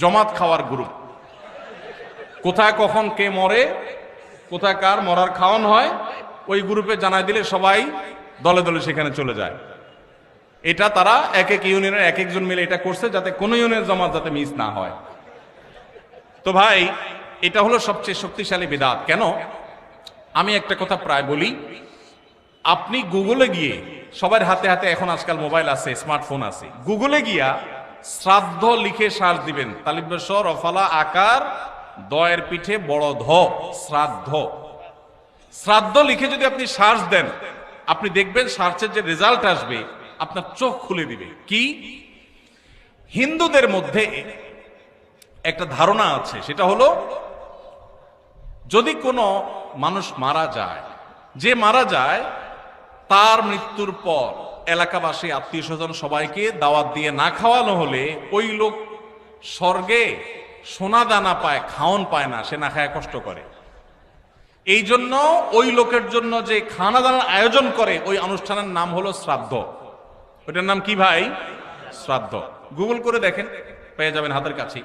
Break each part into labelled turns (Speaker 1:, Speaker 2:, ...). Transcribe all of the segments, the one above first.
Speaker 1: জমাত খাওয়ার গ্রুপ। কোথায় কখন কে মরে, কোথায় কার মরার খাওয়ান হয়, ওই গ্রুপে জানাই দিলে সবাই দলে দলে সেখানে চলে যায়। এটা তারা এক এক ইউনিয়নের এক একজন মিলে এটা করছে যাতে কোনো ইউনিয়নের জমাত যাতে মিস না হয়। তো ভাই, এটা হলো সবচেয়ে শক্তিশালী বিদআত। কেন? আমি একটা কথা প্রায় বলি, আপনি গুগলে গিয়ে, সবার হাতে হাতে এখন আজকাল মোবাইল আছে, স্মার্টফোন আছে, গুগলে গিয়া শ্রাদ্ধ লিখে সার্চ দিবেন, তালিবেশ রফালা আকার দয়ের পিঠে বড় ধ, শ্রাদ্ধ। শ্রাদ্ধ লিখে যদি আপনি সার্চ দেন, আপনি দেখবেন সার্চের যে রেজাল্ট আসবে আপনার চোখ খুলে দিবে। কি? হিন্দুদের মধ্যে একটা ধারণা আছে, সেটা হলো যদি কোনো মানুষ মারা যায়, যে মারা যায় তার মৃত্যুর পর এলাকাবাসী আত্মীয় স্বজন সবাইকে দাওয়াত দিয়ে না খাওয়ানো হলে ওই লোক স্বর্গে সোনা দানা পায়, খাওন পায় না, সে না খায় কষ্ট করে। এই জন্য ওই লোকের জন্য যে খানা দানার আয়োজন করে ওই অনুষ্ঠানের নাম হলো শ্রাদ্ধ। ওইটার নাম কি ভাই? শ্রাদ্ধ। গুগল করে দেখেন, পেয়ে যাবেন হাতের কাছে।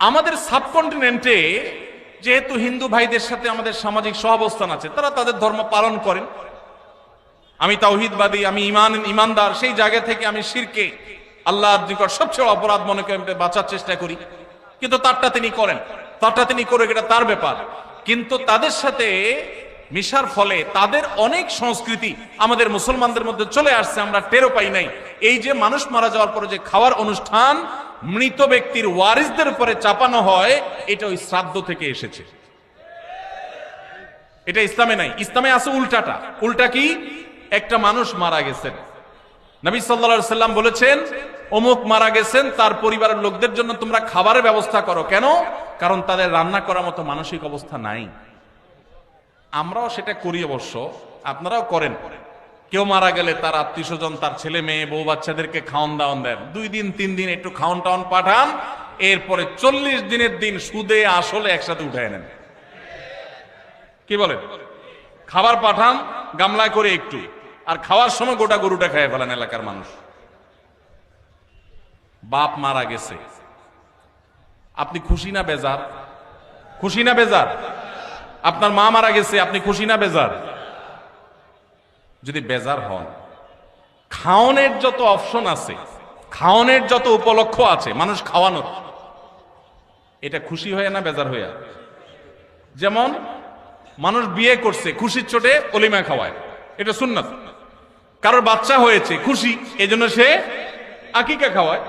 Speaker 1: আমাদের সাবকন্টিনেন্টে যেহেতু হিন্দু ভাইদের সাথে আমাদের সামাজিক সহাবস্থান আছে, তারা তাদের ধর্ম পালন করেন। আমি তাওহীদবাদী, আমি ইমানদার, সেই জায়গা থেকে আমি শিরকে আল্লাহর নিকট সবচেয়ে অপরাধ মনে করে বাঁচার চেষ্টা করি, কিন্তু তারটা তিনি করেন, তারটা তিনি করে, এটা তার ব্যাপার। কিন্তু তাদের সাথে মিশার ফলে তাদের অনেক সংস্কৃতি আমাদের মুসলমানদের মধ্যে চলে আসছে, আমরা টেরও পাই নাই। এই যে মানুষ মারা যাওয়ার পরে যে খাওয়ার অনুষ্ঠান মৃত ব্যক্তির ওয়ারিসদের উপরে চাপানো হয়, এটা ওই শ্রাদ্ধ থেকে এসেছে। এটা ইসলামে নাই। ইসলামে আছে উল্টাটা। উল্টা কি? একটা মানুষ মারা গেছেন, নবী সাল্লাল্লাহু আলাইহি সাল্লাম বলেছেন অমুক মারা গেছেন, তার পরিবারের লোকদের জন্য তোমরা খাবারের ব্যবস্থা করো। কেন? কারণ তাদের রান্না করার মতো মানসিক অবস্থা নাই। আমরাও সেটা করি, অবশ্য আপনারাও করেন। কেউ মারা গেলে তার আত্মীয় স্বজন, তার ছেলে মেয়ে, বউ বাচ্চাদেরকে খাওয়ান দাওয়ান দেন, 2 দিন 3 দিন একটু খাওয়ান টাওয়ান পাঠান, এরপরে 40 দিনের দিন সুদে আসলে একসাথে উঠায় নেন। কি বলেন? খাবার পাঠান গামলায় করে একটু, আর খাওয়ার সময় গোটা গরুটা খেয়ে ফেলেন এলাকার মানুষ। বাপ মারা গেছে, আপনি খুশি না বেজার? খুশি না বেজার? আপনার মা মারা গেছে, আপনি খুশি না বেজার? যদি বেজার হন, খাওয়ানোর যত অপশন আছে, খাওয়ানোর যত উপলক্ষ আছে মানুষ খাওয়ানোর, এটা খুশি হয়ে না বেজার হইয়া? যেমন মানুষ বিয়ে করছে, খুশির চোটে অলিমা খাওয়ায়, এটা সুন্নাত। কারোর বাচ্চা হয়েছে, খুশি, এজন্য সে আকিকা খাওয়ায়।